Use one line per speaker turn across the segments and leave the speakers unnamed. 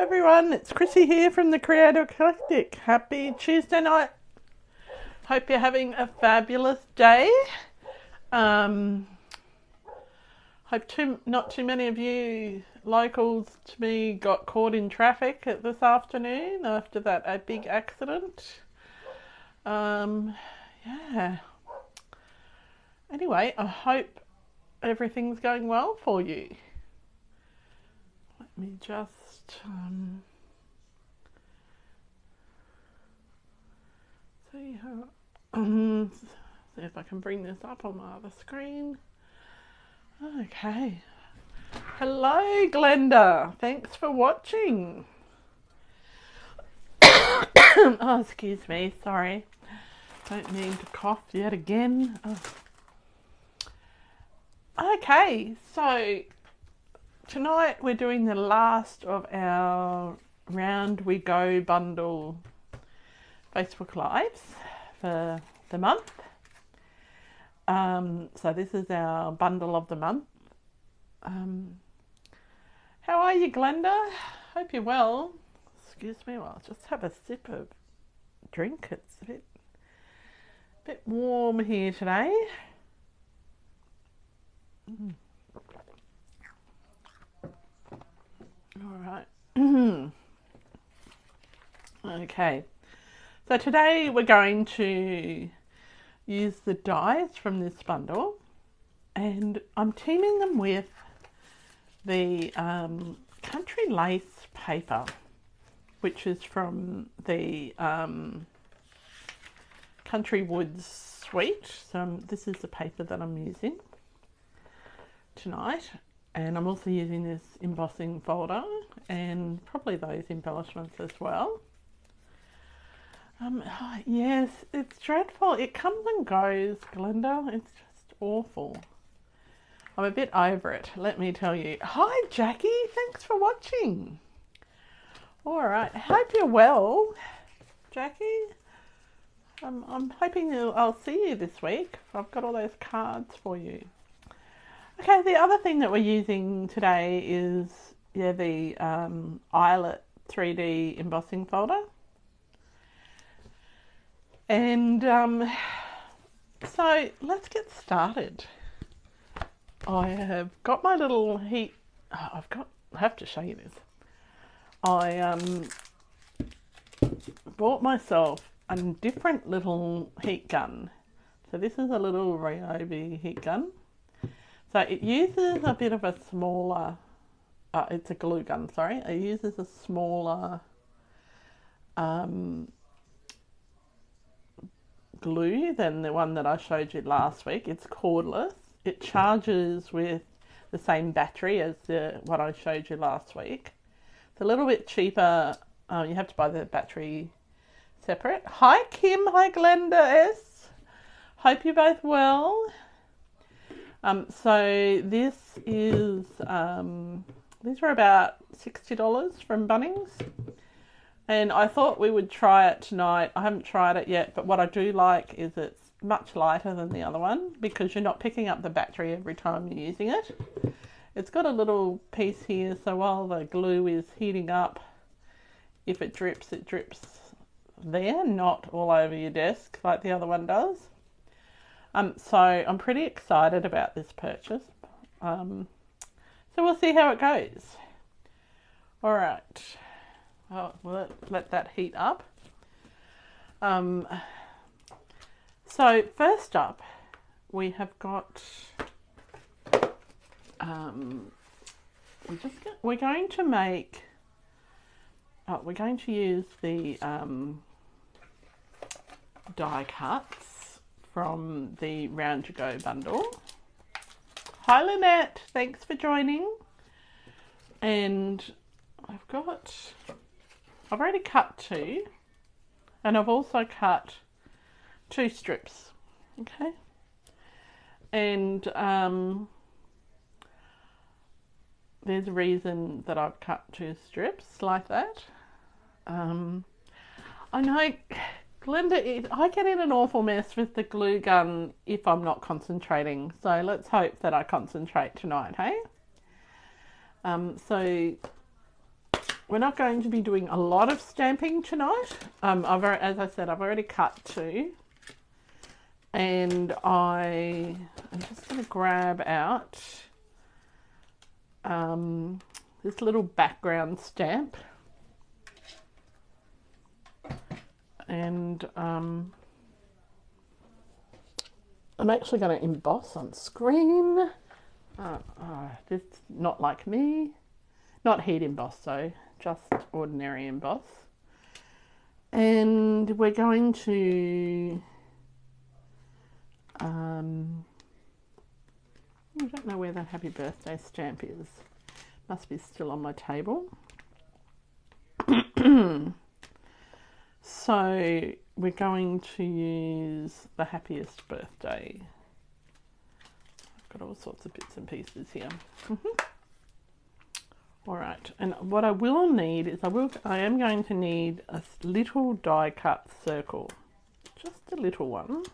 everyone, it's Chrissy here from the Creative Eclectic. Happy Tuesday night. Hope you're having a fabulous day. Hope not too many of you locals to me got caught in traffic this afternoon after that big accident. Yeah. Anyway, I hope everything's going well for you. Let me just see if I can bring this up on my other screen. Okay. Hello, Glenda. Thanks for watching. Oh, excuse me. Sorry. Don't mean to cough yet again. Oh. Okay, so tonight we're doing the last of our Round We Go bundle Facebook Lives for the month. So this is our bundle of the month. How are you, Glenda? Hope you're well. Excuse me while I just have a sip of drink. It's a bit warm here today. All right. Okay. So today we're going to use the dies from this bundle, and I'm teaming them with the Country Lace paper, which is from the Country Woods suite. So this is the paper that I'm using tonight, and I'm also using this embossing folder and probably those embellishments as well. Yes, it's dreadful. It comes and goes, Glenda. It's just awful. I'm a bit over it, let me tell you. Hi, Jackie. Thanks for watching. All right. Hope you're well, Jackie. I'm hoping I'll see you this week. I've got all those cards for you. Okay, the other thing that we're using today is the Eyelet 3D embossing folder. And so let's get started. I have got my little heat. I have to show you this. I bought myself a different little heat gun. So this is a little Ryobi heat gun. So it uses a bit of a smaller. It's a glue gun. Sorry, it uses a smaller glue than the one that I showed you last week. It's cordless. It charges with the same battery as what I showed you last week. It's a little bit cheaper. You have to buy the battery separate. Hi Kim, hi Glenda S. Hope you're both well. So this is these were about $60 from Bunnings. And I thought we would try it tonight. I haven't tried it yet, but what I do like is it's much lighter than the other one because you're not picking up the battery every time you're using it. It's got a little piece here, so while the glue is heating up, if it drips there, not all over your desk like the other one does. So I'm pretty excited about this purchase. So we'll see how it goes. All right. Oh, we'll let that heat up. So first up, we have got. We're going to make. We're going to use the die cuts from the Round to Go bundle. Hi Lynette, thanks for joining. And I've already cut 2, and I've also cut 2 strips, okay? And there's a reason that I've cut 2 strips like that. I know, Glenda, I get in an awful mess with the glue gun if I'm not concentrating, so let's hope that I concentrate tonight, hey? So we're not going to be doing a lot of stamping tonight. As I said, I've already cut 2. And I'm just going to grab out this little background stamp. And I'm actually going to emboss on screen. This is not like me. Not heat emboss though, just ordinary emboss. And we're going to, I don't know where that happy birthday stamp is. Must be still on my table. So we're going to use the happiest birthday. I've got all sorts of bits and pieces here. All right, and what I will need is I am going to need a little die cut circle, just a little one.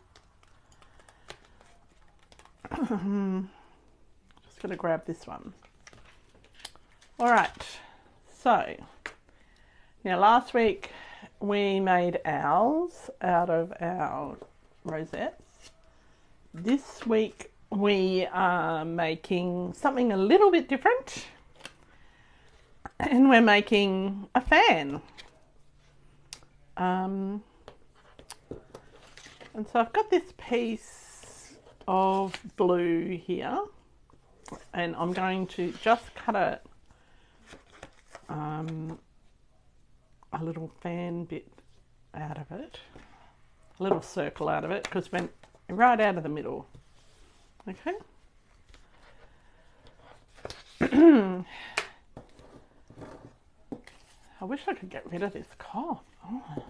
Just going to grab this one. All right, so now last week we made owls out of our rosettes. This week we are making something a little bit different. And we're making a fan. And so I've got this piece of blue here, and I'm going to just cut a little fan bit out of it, a little circle out of it, because it went right out of the middle. Okay. I wish I could get rid of this cough. Oh.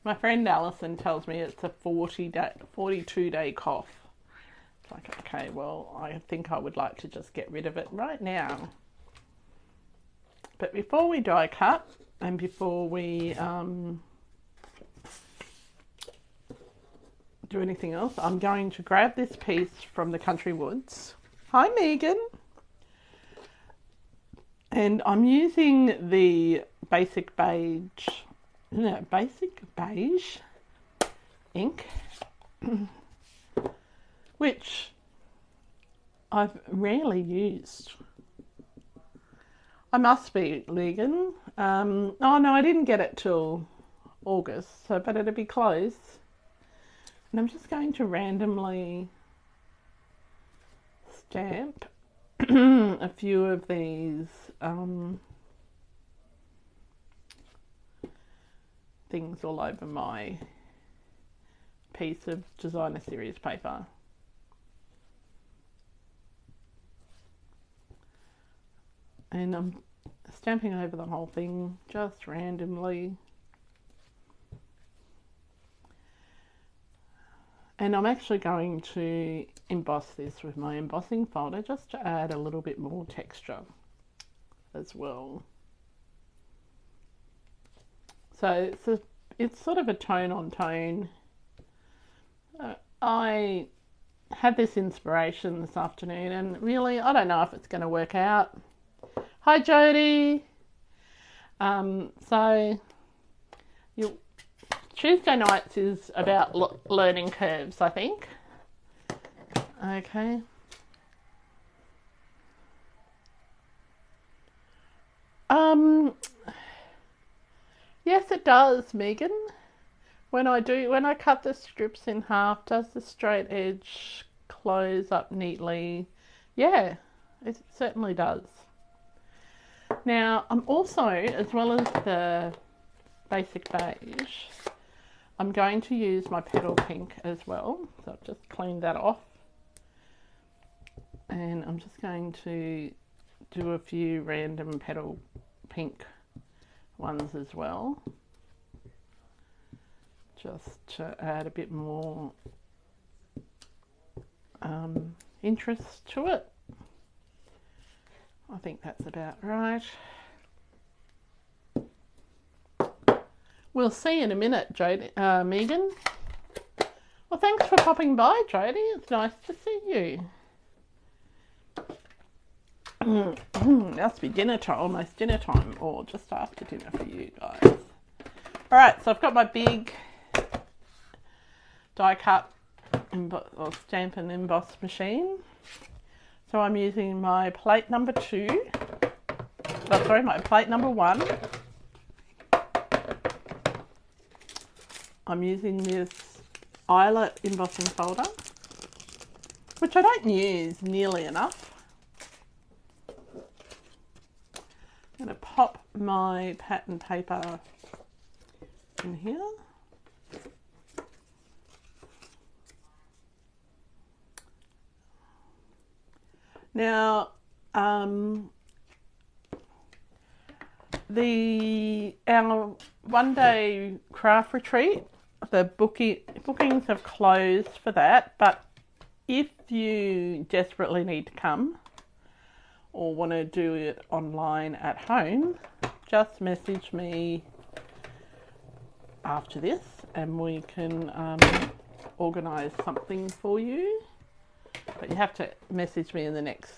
My friend Alison tells me it's a 42-day cough. It's like, okay, well, I think I would like to just get rid of it right now. But before we die cut and before we do anything else, I'm going to grab this piece from the Country Woods. Hi, Megan. And I'm using the basic beige ink, which I've rarely used. I must be vegan. Oh no, I didn't get it till August, so but it'll be close. And I'm just going to randomly stamp a few of these things all over my piece of designer series paper. And I'm stamping over the whole thing just randomly. And I'm actually going to emboss this with my embossing folder just to add a little bit more texture as well. So it's sort of a tone on tone. I had this inspiration this afternoon and really I don't know if it's going to work out. Hi Jody. So Tuesday nights is about learning curves, I think. Okay. Yes, it does, Megan. When I cut the strips in half, does the straight edge close up neatly? Yeah, it certainly does. Now, I'm also, as well as the basic beige, I'm going to use my petal pink as well. So I've just cleaned that off. And I'm just going to do a few random petal pink ones as well. Just to add a bit more interest to it. I think that's about right. We'll see in a minute, Jody, Megan. Well, thanks for popping by, Jody. It's nice to see you. Must be dinner time, almost dinner time, or just after dinner for you guys. Alright, so I've got my big die cut or stamp and emboss machine. So I'm using my plate number 2. Oh, sorry, my plate number 1. I'm using this eyelet embossing folder, which I don't use nearly enough. I'm going to pop my pattern paper in here. Now, our one-day craft retreat, the bookings have closed for that, but if you desperately need to come or want to do it online at home, just message me after this and we can organise something for you. But you have to message me in the next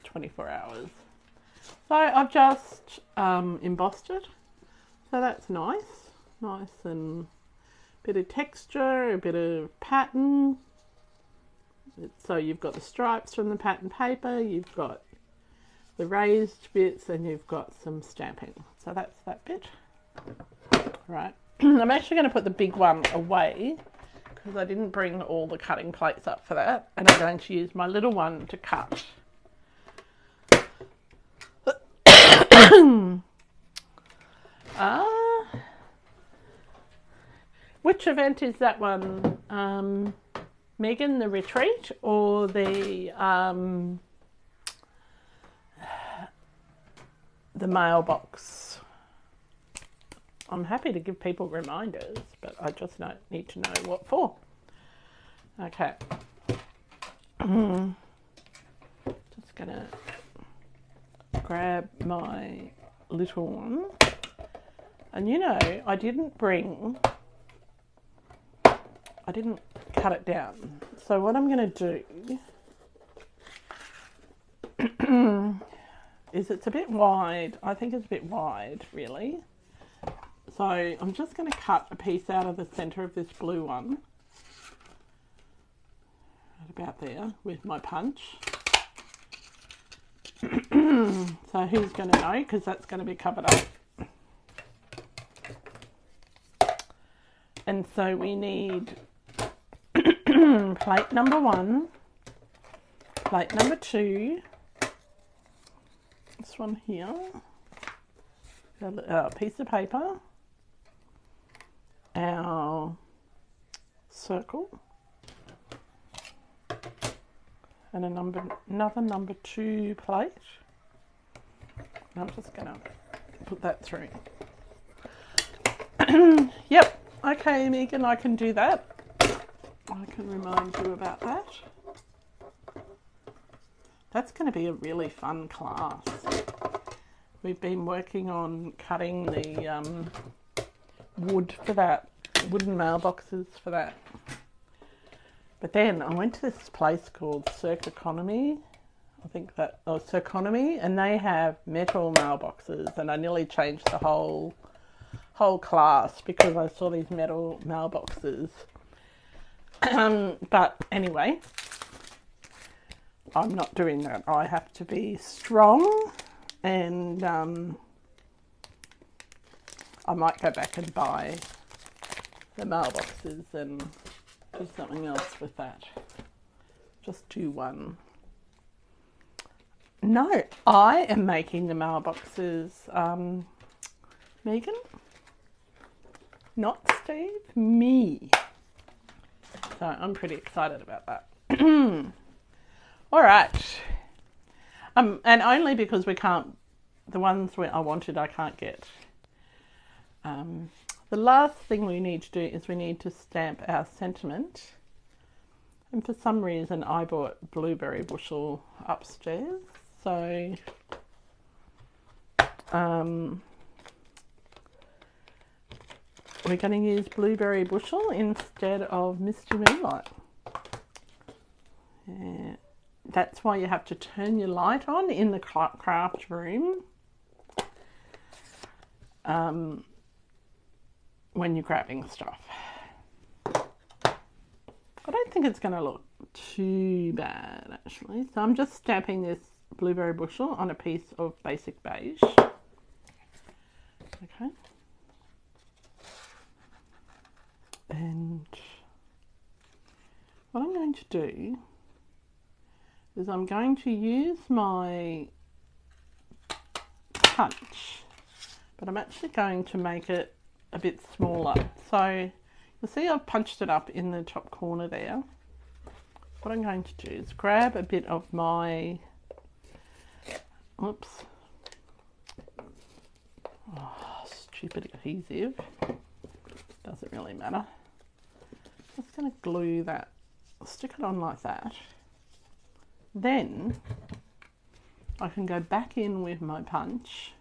24 hours. So I've just embossed it. So that's nice. Nice and a bit of texture, a bit of pattern. So you've got the stripes from the pattern paper, you've got the raised bits, and you've got some stamping. So that's that bit. Right. I'm actually going to put the big one away because I didn't bring all the cutting plates up for that, and I'm going to use my little one to cut. Which event is that one, Megan? The retreat or the mailbox? I'm happy to give people reminders, but I just need to know what for. Okay. Just gonna grab my little one. And you know, I didn't cut it down. So what I'm gonna do is, it's a bit wide. I think it's a bit wide, really. So I'm just going to cut a piece out of the centre of this blue one, right about there, with my punch. So who's going to know, because that's going to be covered up. And so we need plate number 1, plate number 2, this one here, a piece of paper, our circle, and another number 2 plate. And I'm just going to put that through. Yep, okay, Megan, I can do that. I can remind you about that. That's going to be a really fun class. We've been working on cutting the wood for that, wooden mailboxes for that. But then I went to this place called Circonomy, Circonomy, and they have metal mailboxes, and I nearly changed the whole class because I saw these metal mailboxes. But anyway, I'm not doing that. I have to be strong, and I might go back and buy the mailboxes and do something else with that. Just do one. No, I am making the mailboxes, Megan. Not Steve, me. So I'm pretty excited about that. All right. And only because we can't, the ones I wanted I can't get. The last thing we need to do is we need to stamp our sentiment. And for some reason I bought blueberry bushel upstairs. So we're going to use blueberry bushel instead of Misty Moonlight. Yeah. That's why you have to turn your light on in the craft room when you're grabbing stuff. I don't think it's going to look too bad actually. So I'm just stamping this blueberry bushel on a piece of basic beige. Okay. And what I'm going to do is I'm going to use my punch, but I'm actually going to make it a bit smaller. So you'll see I've punched it up in the top corner there. What I'm going to do is grab a bit of my, oops, stupid adhesive, doesn't really matter. Just going to glue that, stick it on like that. Then I can go back in with my punch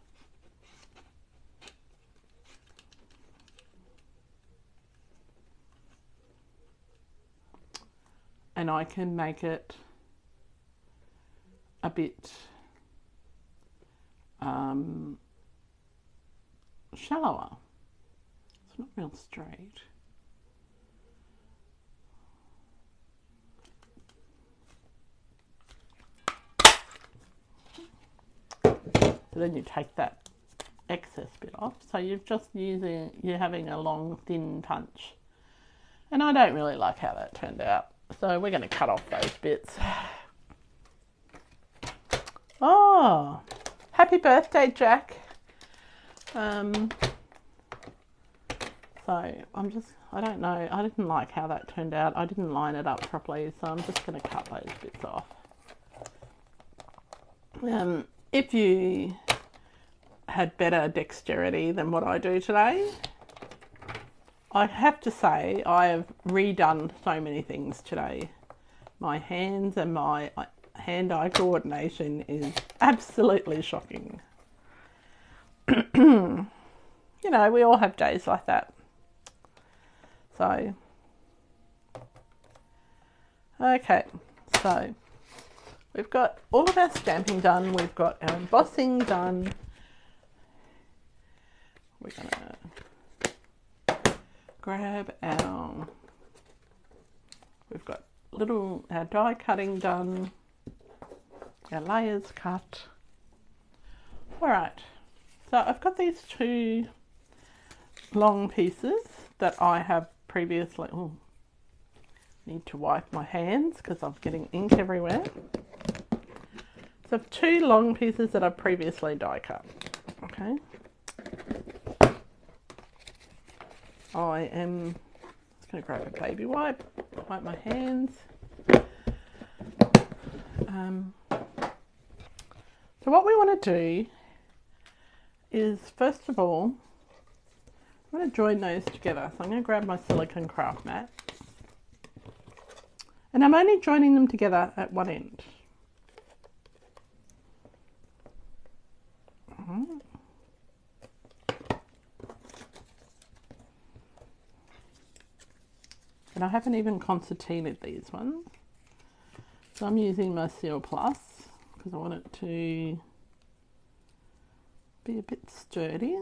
and I can make it a bit shallower. It's not real straight. So then you take that excess bit off. So you're having a long thin punch. And I don't really like how that turned out. So we're going to cut off those bits. Oh, happy birthday, Jack. So I don't know, I didn't like how that turned out. I didn't line it up properly, so I'm just going to cut those bits off. If you had better dexterity than what I do today, I have to say I have redone so many things today. My hands and my hand-eye coordination is absolutely shocking. You know, we all have days like that. So, okay, so we've got all of our stamping done. We've got our embossing done. We're going to grab we've got our die cutting done, our layers cut. All right, so I've got these two long pieces that I have previously, need to wipe my hands because I'm getting ink everywhere. So I have two long pieces that I've previously die cut. Okay. I am just going to grab a baby wipe my hands. So what we want to do is, first of all, I'm going to join those together. So I'm going to grab my silicone craft mat. And I'm only joining them together at one end. And I haven't even concertinaed these ones. So I'm using my Seal Plus because I want it to be a bit sturdy.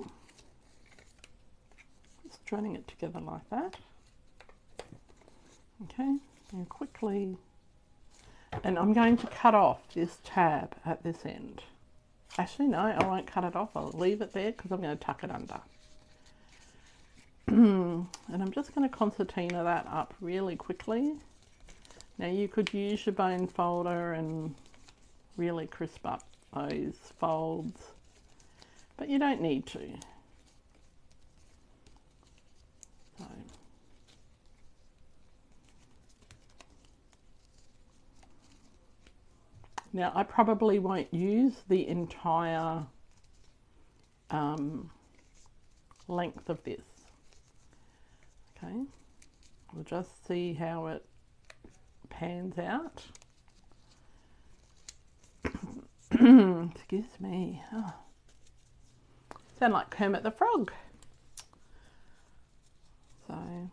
Just joining it together like that. Okay, and quickly, and I'm going to cut off this tab at this end. Actually, no, I won't cut it off. I'll leave it there because I'm going to tuck it under. And I'm just going to concertina that up really quickly. Now you could use your bone folder and really crisp up those folds, but you don't need to. So. Now I probably won't use the entire length of this. Okay, we'll just see how it pans out. Excuse me. Oh. Sound like Kermit the Frog. So,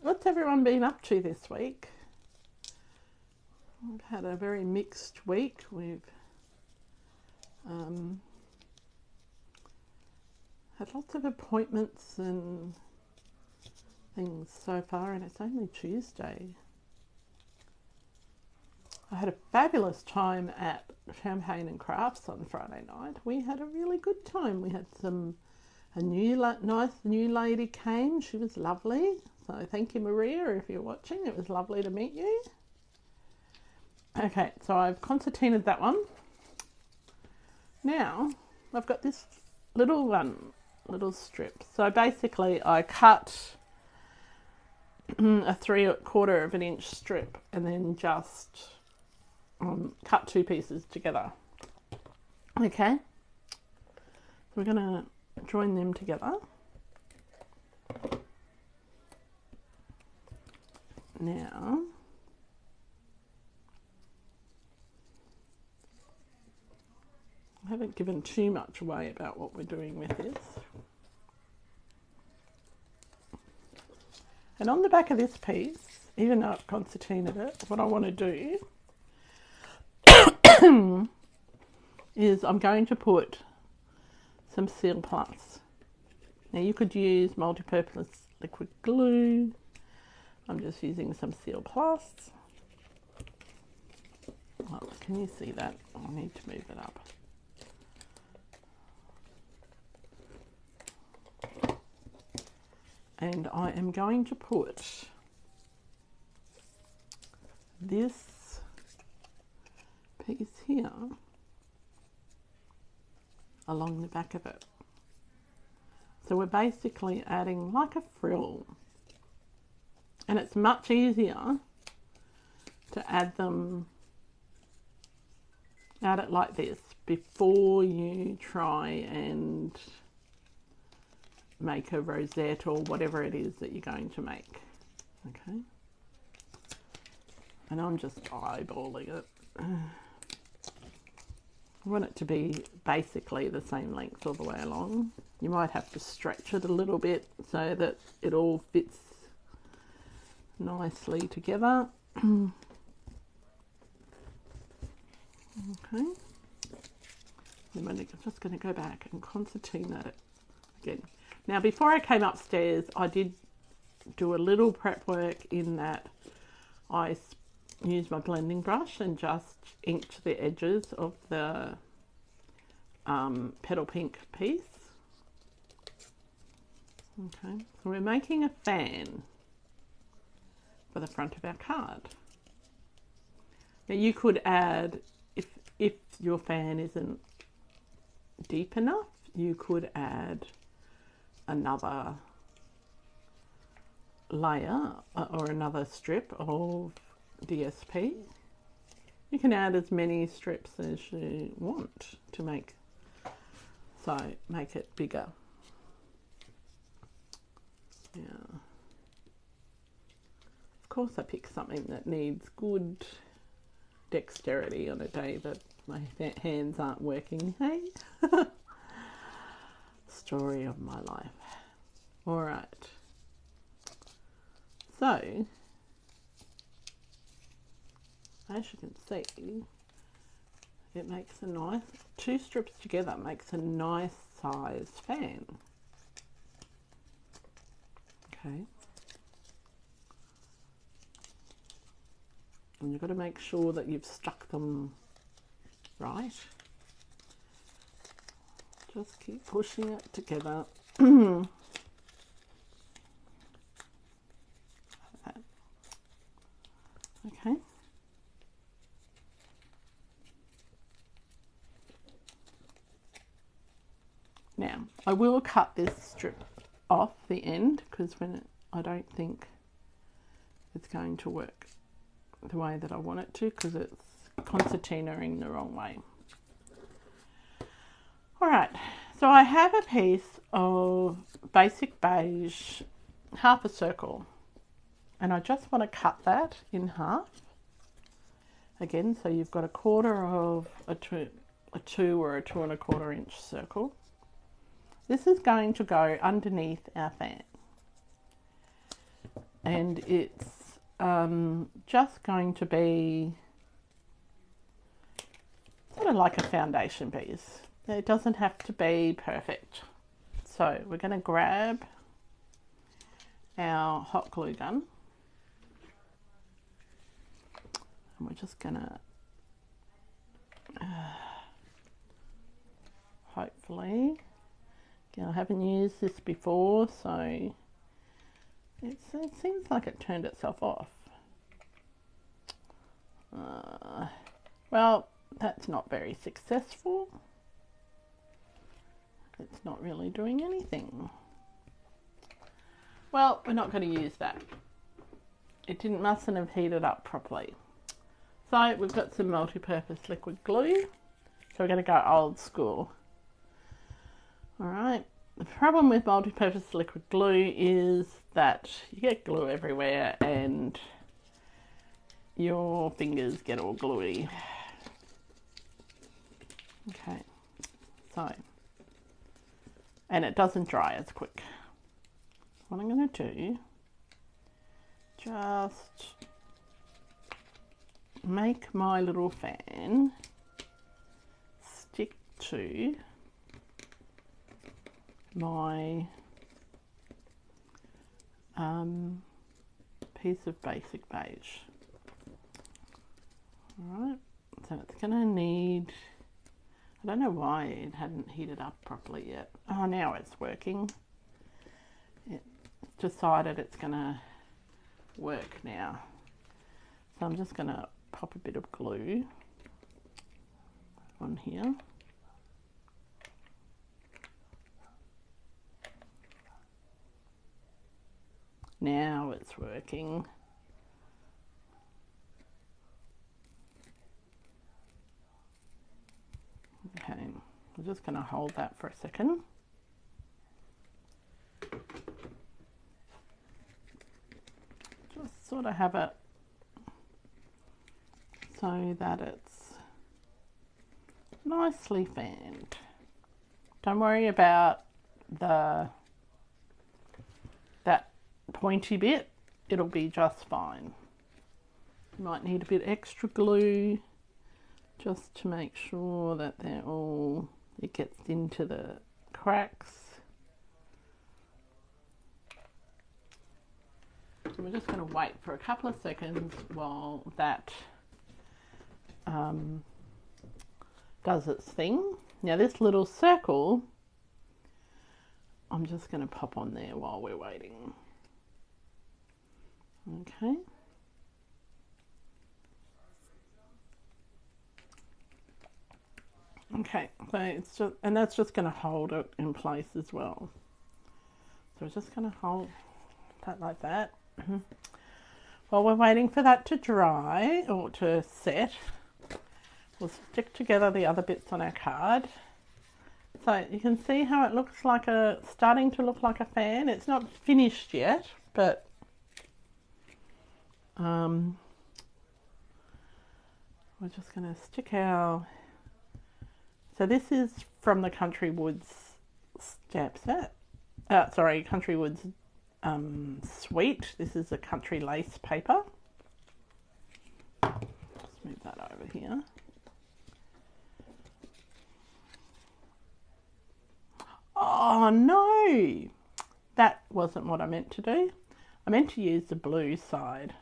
what's everyone been up to this week? I've had a very mixed week. We've had lots of appointments and things so far, and it's only Tuesday. I had a fabulous time at Champagne and Crafts on Friday night. We had a really good time. We had a nice new lady came. She was lovely. So thank you, Maria, if you're watching. It was lovely to meet you. Okay, so I've concertinaed that one. Now I've got this little strip. So basically I cut a 3/4 of an inch strip and then just cut two pieces together. Okay, so we're going to join them together. Now I haven't given too much away about what we're doing with this. And on the back of this piece, even though I've concertinaed it, what I want to do is I'm going to put some Seal Plus. Now you could use multi-purpose liquid glue. I'm just using some Seal Plus. Oh, can you see that? I need to move it up. And I am going to put this piece here along the back of it. So we're basically adding like a frill, and it's much easier to add it like this before you try and make a rosette or whatever it is that you're going to make. Okay, and I'm just eyeballing it. I want it to be basically the same length all the way along. You might have to stretch it a little bit so that it all fits nicely together. Okay. And I'm just going to go back and concertina that again. Now, before I came upstairs, I did do a little prep work in that I used my blending brush and just inked the edges of the petal pink piece. Okay, so we're making a fan for the front of our card. Now you could add, if your fan isn't deep enough, you could add another layer or another strip of DSP. You can add as many strips as you want to make it bigger. Yeah. Of course I picked something that needs good dexterity on a day that my hands aren't working. Hey? Story of my life. All right. So, as you can see, it makes a nice, two strips together makes a nice size fan. Okay. And you've got to make sure that you've stuck them right. Just keep pushing it together. Okay. Now, I will cut this strip off the end because I don't think it's going to work the way that I want it to because it's concertinaing the wrong way. All right, so I have a piece of basic beige, half a circle, and I just want to cut that in half. Again, so you've got a quarter of a 2 or a 2 1/4 inch circle. This is going to go underneath our fan, and it's just going to be sort of like a foundation piece. It doesn't have to be perfect. So we're going to grab our hot glue gun and we're just going to hopefully, again, I haven't used this before, so it seems like it turned itself off. Well, that's not very successful. It's not really doing anything. Well, we're not going to use that. Mustn't have heated up properly. So we've got some multi-purpose liquid glue. So we're going to go old school. Alright, the problem with multi-purpose liquid glue is that you get glue everywhere and your fingers get all gluey. Okay, so, and it doesn't dry as quick. What I'm going to do, just make my little fan stick to my piece of basic beige. Alright, so it's going to need, I don't know why it hadn't heated up properly yet. Oh, now it's working. It's decided it's going to work now. So I'm just going to pop a bit of glue on here. Now it's working. Okay, I'm just going to hold that for a second. Just sort of have it so that it's nicely fanned. Don't worry about that pointy bit, it'll be just fine. You might need a bit extra glue just to make sure that it gets into the cracks. So we're just going to wait for a couple of seconds while that does its thing. Now this little circle, I'm just going to pop on there while we're waiting. Okay. Okay, so it's just, and that's just going to hold it in place as well. So we're just going to hold that like that. While we're waiting for that to dry or to set, we'll stick together the other bits on our card. So you can see how it looks like starting to look like a fan. It's not finished yet, but we're just going to stick our, so this is from the Country Woods stamp set, Country Woods Sweet. This is a country lace paper. Just move that over here. Oh no, that wasn't what I meant to do. I meant to use the blue side.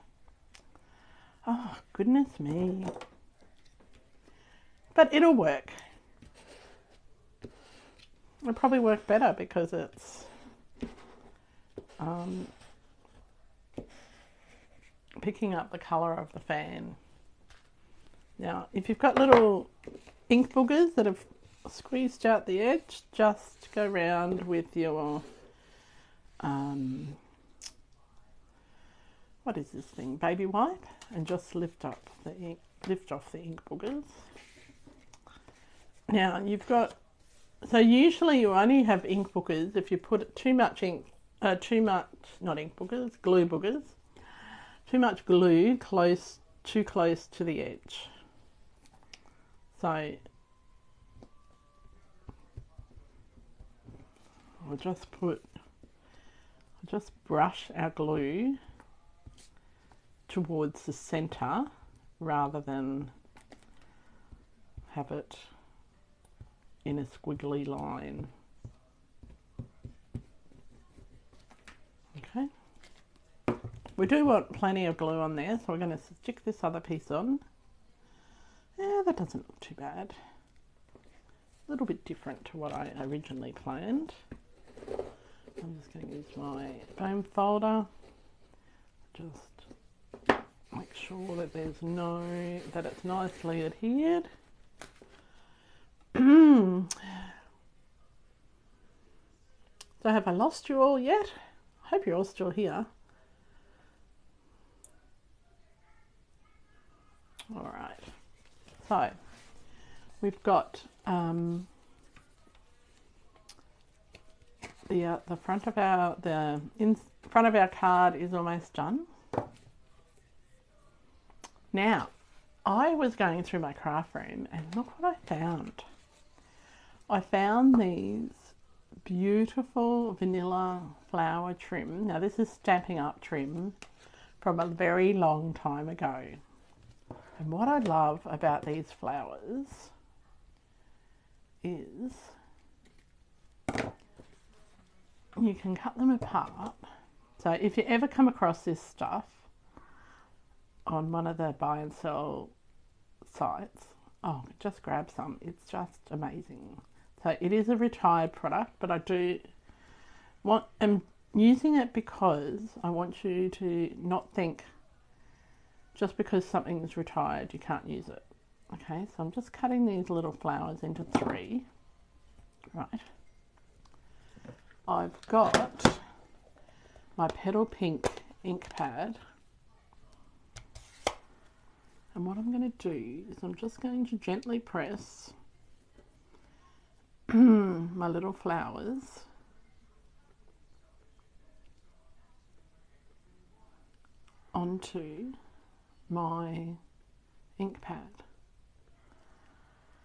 Oh, goodness me. But it'll work. It'll probably work better because it's picking up the colour of the fan. Now, if you've got little ink boogers that have squeezed out the edge, just go round with your what is this thing, baby wipe, and just lift off the ink boogers. Now you've got, so usually you only have ink boogers if you put too much glue boogers, too much glue too close to the edge. So we'll just brush our glue towards the center rather than have it in a squiggly line. Okay. We do want plenty of glue on there, so we're going to stick this other piece on. Yeah, that doesn't look too bad. A little bit different to what I originally planned. I'm just going to use my foam folder. Just make sure that that it's nicely adhered. So have I lost you all yet? I hope you're all still here. All right. So we've got the front of our card is almost done. Now, I was going through my craft room and look what I found. I found these beautiful vanilla flower trim. Now this is Stampin' Up trim from a very long time ago. And what I love about these flowers is you can cut them apart. So if you ever come across this stuff on one of the buy and sell sites, oh, just grab some. It's just amazing. So it is a retired product, but I'm using it because I want you to not think just because something is retired you can't use it. Okay, so I'm just cutting these little flowers into 3. Right. I've got my Petal Pink ink pad. And what I'm going to do is I'm just going to gently press my little flowers onto my ink pad.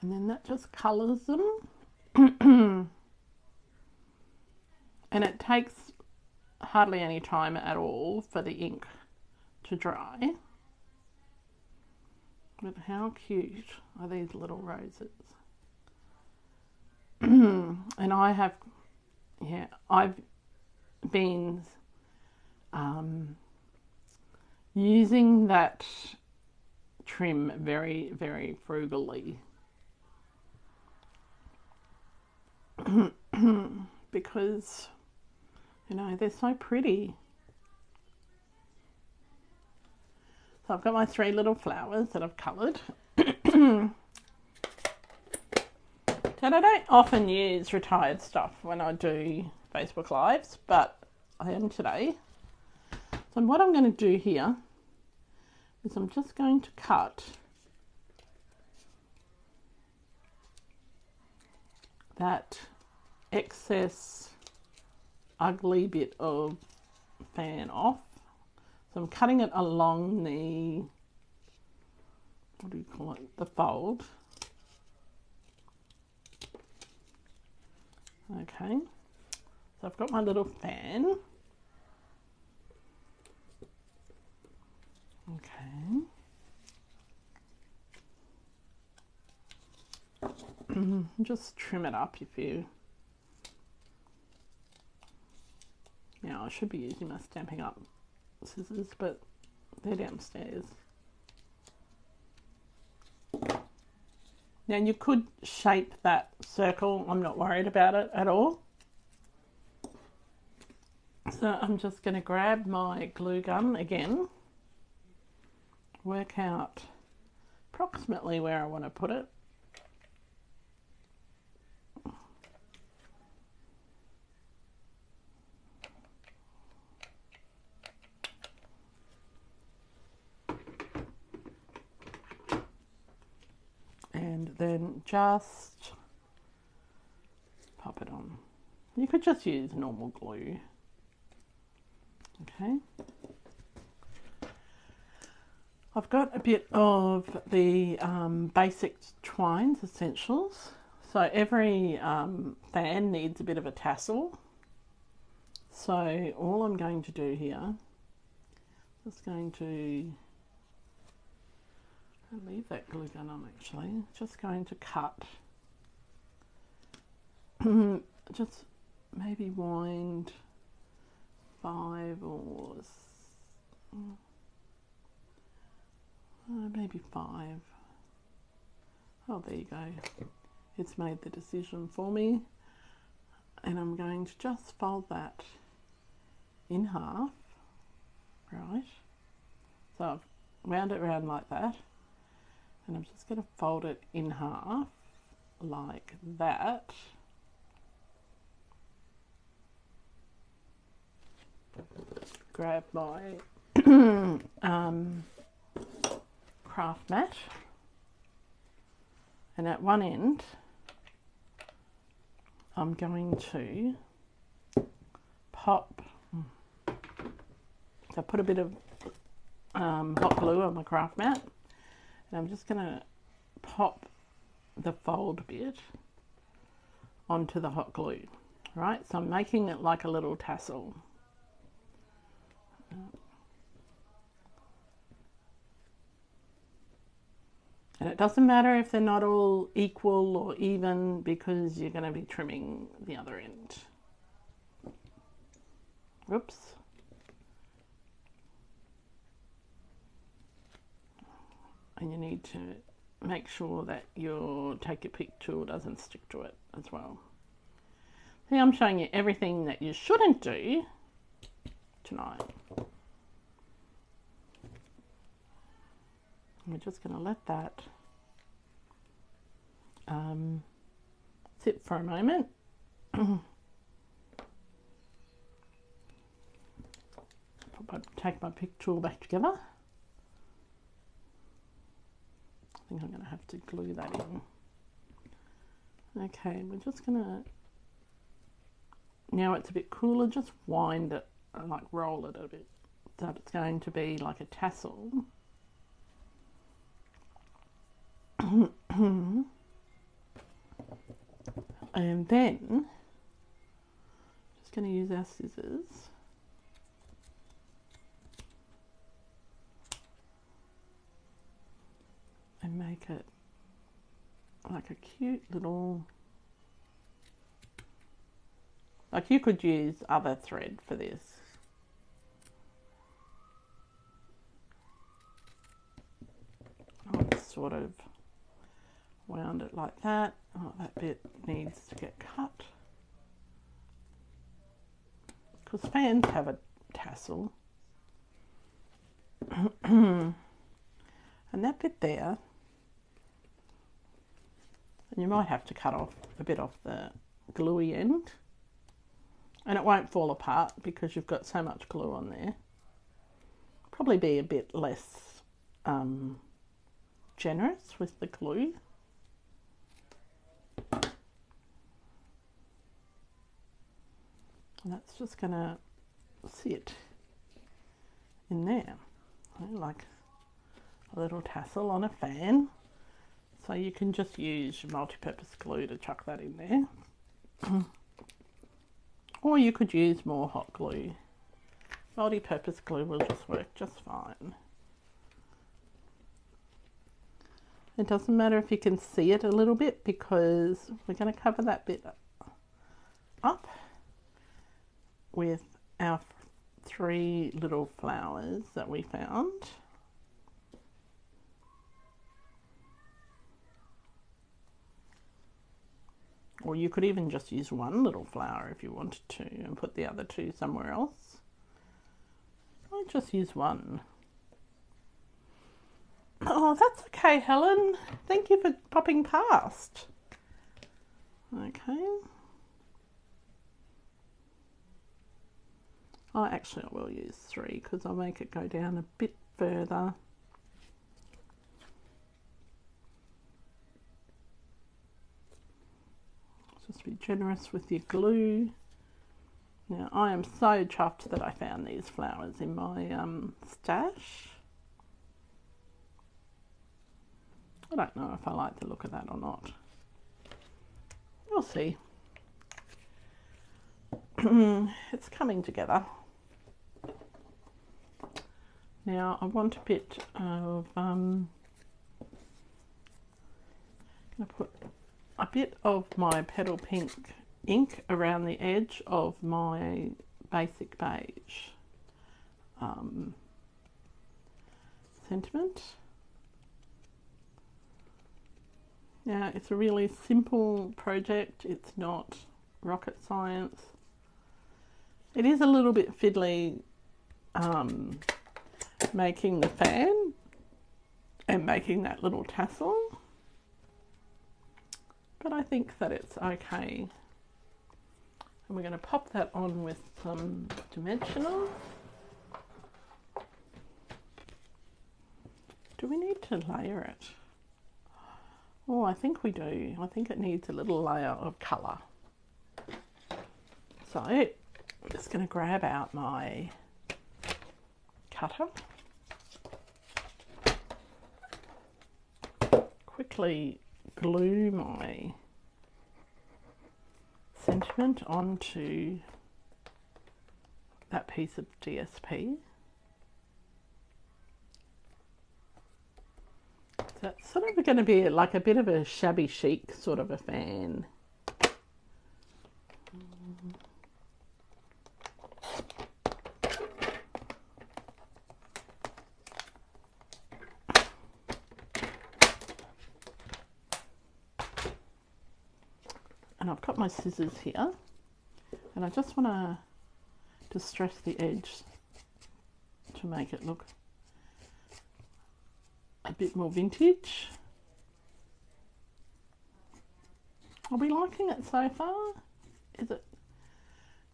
And then that just colours them. And it takes hardly any time at all for the ink to dry. But how cute are these little roses? And I've been using that trim very, very frugally. Because, you know, they're so pretty. So I've got my 3 little flowers that I've coloured. And I don't often use retired stuff when I do Facebook Lives, but I am today. So what I'm going to do here is I'm just going to cut that excess ugly bit of fan off. So I'm cutting it along the, what do you call it, the fold. Okay, so I've got my little fan. Okay. Just trim it up if you... Now I should be using my Stampin' Up scissors, but they're downstairs. Now you could shape that circle. I'm not worried about it at all. So I'm just going to grab my glue gun again, work out approximately where I want to put it. And then just pop it on. You could just use normal glue. Okay. I've got a bit of the basic twines essentials. So every fan needs a bit of a tassel. So all I'm going to do here, just going to I'll leave that glue gun on actually. Just going to cut. Just maybe wind 5 or maybe 5. Oh, there you go. It's made the decision for me. And I'm going to just fold that in half, right? So I've wound it around like that. And I'm just going to fold it in half like that. Grab my craft mat, and at one end I'm going to pop, so put a bit of hot glue on my craft mat, and I'm just going to pop the fold bit onto the hot glue, right? So I'm making it like a little tassel. And it doesn't matter if they're not all equal or even, because you're going to be trimming the other end. Oops. And you need to make sure that your take your pick tool doesn't stick to it as well. See, I'm showing you everything that you shouldn't do tonight. We're just going to let that sit for a moment. Take my pick tool back together. I think I'm going to have to glue that in. Okay, we're just going to, now it's a bit cooler, just wind it and like roll it a bit so that it's going to be like a tassel. And then just going to use our scissors and make it like a cute little, like you could use other thread for this. I'll sort of wound it like that. Oh, that bit needs to get cut because fans have a tassel. And that bit there, and you might have to cut off a bit off the gluey end, and it won't fall apart because you've got so much glue on there. Probably be a bit less generous with the glue. And that's just going to sit in there, like a little tassel on a fan. So you can just use your multi-purpose glue to chuck that in there. Or you could use more hot glue. Multi-purpose glue will just work just fine. It doesn't matter if you can see it a little bit because we're going to cover that bit up with our 3 little flowers that we found. Or you could even just use 1 little flower if you wanted to and put the other 2 somewhere else. I just use 1. Oh, that's okay, Helen. Thank you for popping past. Okay. Oh, actually I will use 3 because I'll make it go down a bit further. Just be generous with your glue. Now I am so chuffed that I found these flowers in my stash. I don't know if I like the look of that or not. We'll see. It's coming together. Now I want a bit of I'm going to put a bit of my Petal Pink ink around the edge of my basic beige sentiment. Now, it's a really simple project. It's not rocket science. It is a little bit fiddly making the fan and making that little tassel, but I think that it's okay. And we're going to pop that on with some dimensional. Do we need to layer it? Oh, I think we do. I think it needs a little layer of colour. So I'm just going to grab out my cutter. Quickly glue my sentiment onto that piece of DSP. So it's sort of going to be like a bit of a shabby chic sort of a fan. And I've got my scissors here, and I just want to distress the edge to make it look a bit more vintage. Are we liking it so far? Is it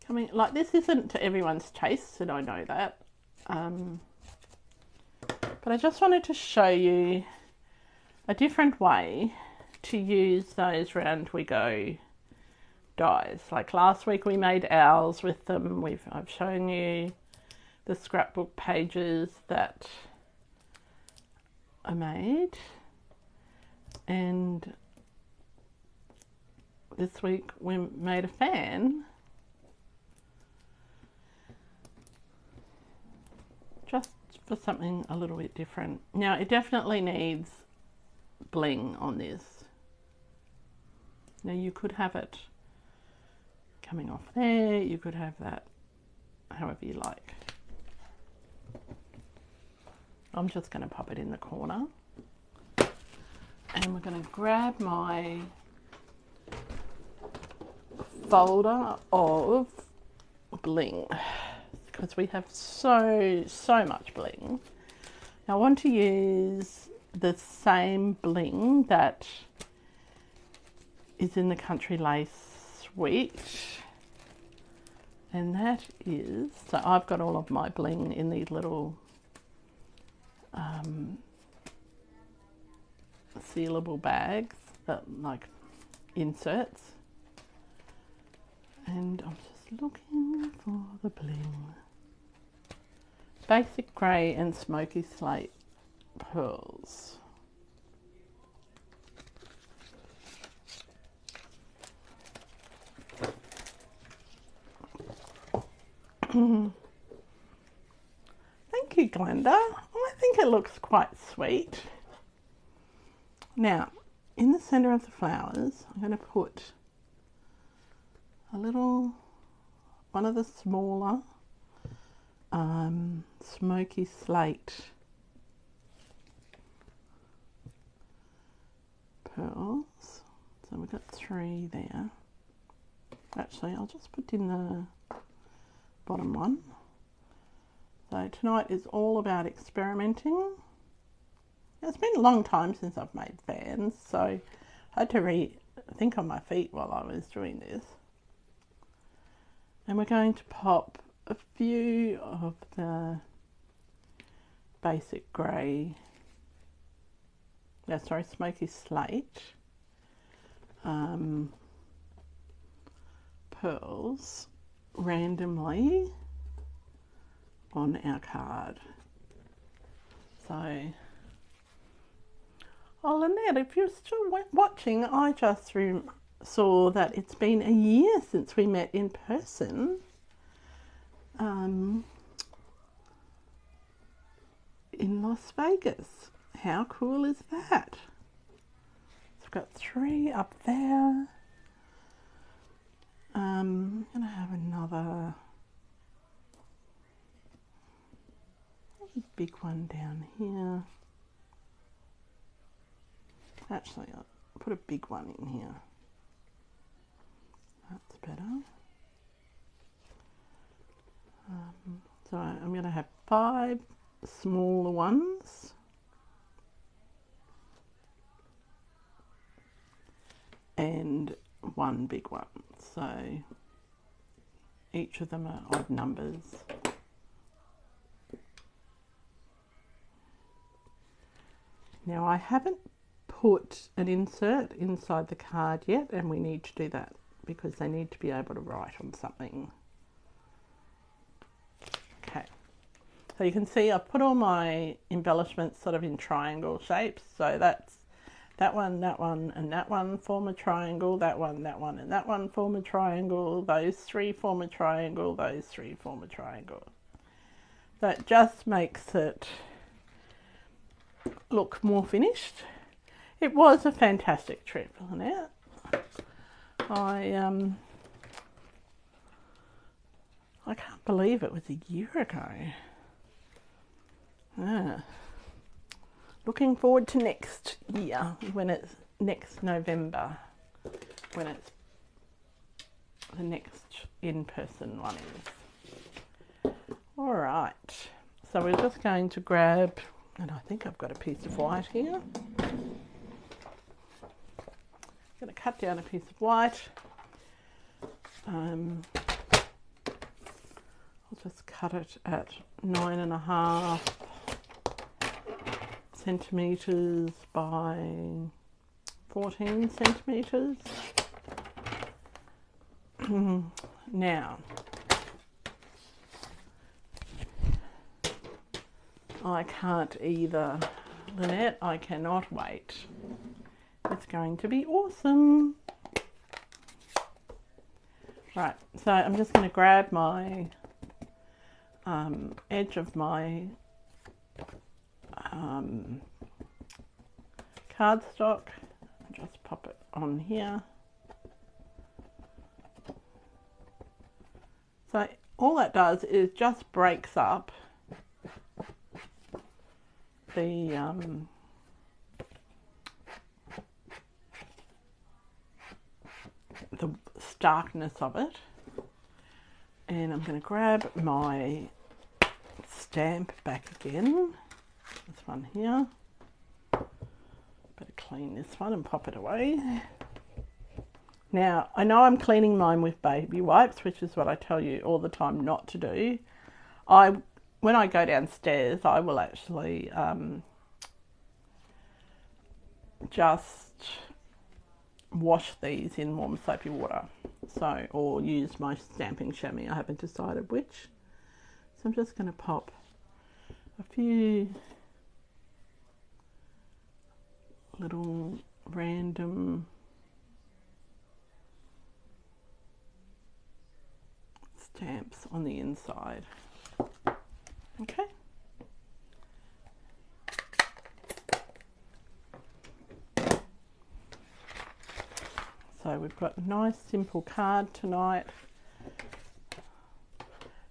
coming? Like, this isn't to everyone's taste, and I know that. But I just wanted to show you a different way to use those Round We Go dies. Like last week we made owls with them. I've shown you the scrapbook pages that I made, and this week we made a fan just for something a little bit different. Now it definitely needs bling on this. Now you could have it coming off there, you could have that however you like. I'm just going to pop it in the corner, and we're going to grab my folder of bling because we have so much bling. Now I want to use the same bling that is in the Country Lace suite, and that is, so I've got all of my bling in these little sealable bags that like inserts, and I'm just looking for the bling. Basic grey and smoky slate pearls. Thank you, Glenda. I think it looks quite sweet. Now, in the centre of the flowers, I'm going to put a little, one of the smaller smoky slate pearls. So we've got 3 there. Actually, I'll just put in the bottom one. So tonight is all about experimenting. It's been a long time since I've made fans, so I had to think on my feet while I was doing this. And we're going to pop a few of the basic grey, smoky slate pearls randomly on our card. So, oh Lynette, if you're still watching, I just saw that it's been a year since we met in person in Las Vegas. How cool is that? got 3 up there. I'm going to have another big one down here. Actually, I'll put a big one in here. That's better. So I'm going to have 5 smaller ones. And 1 big one. So each of them are odd numbers. Now I haven't put an insert inside the card yet, and we need to do that because they need to be able to write on something. Okay, so you can see I've put all my embellishments sort of in triangle shapes. So that's that one, and that one form a triangle, that one, and that one form a triangle, those 3 form a triangle, those 3 form a triangle. That just makes it look more finished. It was a fantastic trip, wasn't it? I can't believe it was a year ago. Looking forward to next year, when it's next November, when it's the next in-person one is. All right, so we're just going to grab, and I think I've got a piece of white here. I'm going to cut down a piece of white. I'll just cut it at 9.5 centimetres by 14 centimetres. Now, I can't either, Lynette. I cannot wait. It's going to be awesome. Right, so I'm just going to grab my edge of my cardstock and just pop it on here. So all that does is just breaks up the starkness of it. And I'm going to grab my stamp back again, this one here. Better clean this one and pop it away. Now, I know I'm cleaning mine with baby wipes, which is what I tell you all the time not to do. When I go downstairs, I will actually just wash these in warm soapy water. So, or use my stamping chamois. I haven't decided which. So I'm just going to pop a few little random stamps on the inside. Okay. So we've got a nice simple card tonight.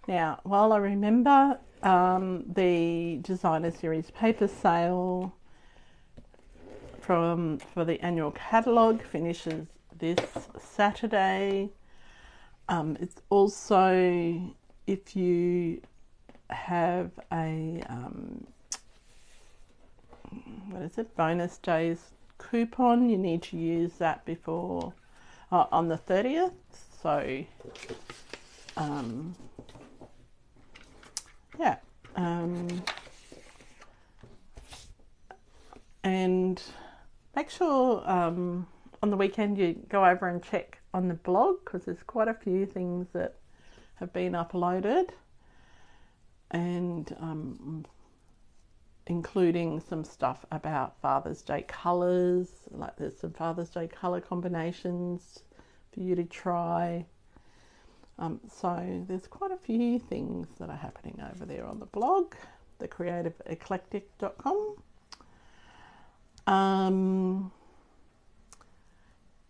Now, while I remember the Designer Series paper sale for the annual catalogue finishes this Saturday. It's also, if you have a bonus days coupon, you need to use that before on the 30th. So yeah, and make sure on the weekend you go over and check on the blog, because there's quite a few things that have been uploaded, and including some stuff about Father's Day colours. Like there's some Father's Day colour combinations for you to try. So there's quite a few things that are happening over there on the blog, thecreativeeclectic.com.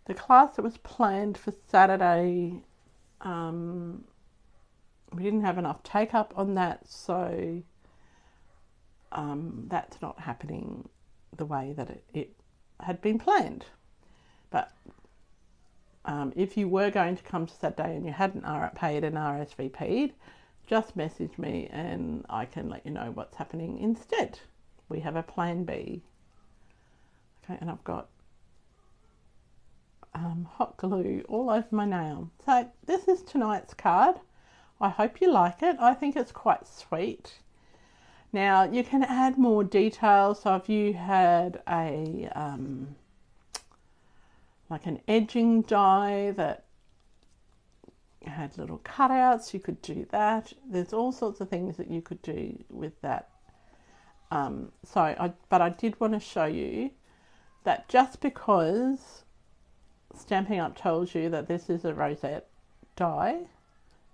The class that was planned for Saturday, we didn't have enough take up on that, so that's not happening the way that it had been planned. But if you were going to come to Saturday and you hadn't paid and RSVP'd, just message me and I can let you know what's happening instead. We have a plan B. Okay, and I've got hot glue all over my nail. So this is tonight's card. I hope you like it. I think it's quite sweet. Now you can add more details. So if you had a like an edging die that had little cutouts, you could do that. There's all sorts of things that you could do with that. But I did want to show you that just because Stampin' Up tells you that this is a rosette die,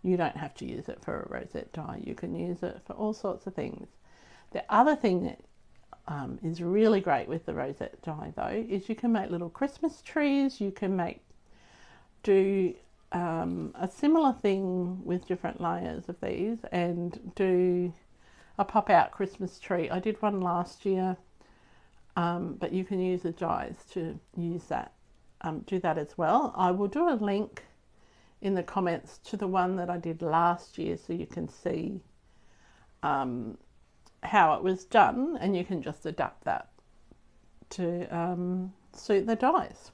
you don't have to use it for a rosette die. You can use it for all sorts of things. The other thing that is really great with the rosette die though is you can make little Christmas trees. You can do a similar thing with different layers of these and do a pop-out Christmas tree. I did one last year, but you can use the dies to use that. Do that as well. I will do a link in the comments to the one that I did last year so you can see how it was done, and you can just adapt that to suit the dies.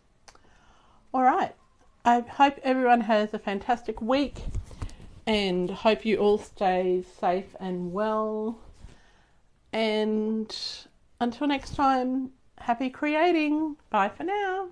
All right. I hope everyone has a fantastic week and hope you all stay safe and well. And until next time, happy creating. Bye for now.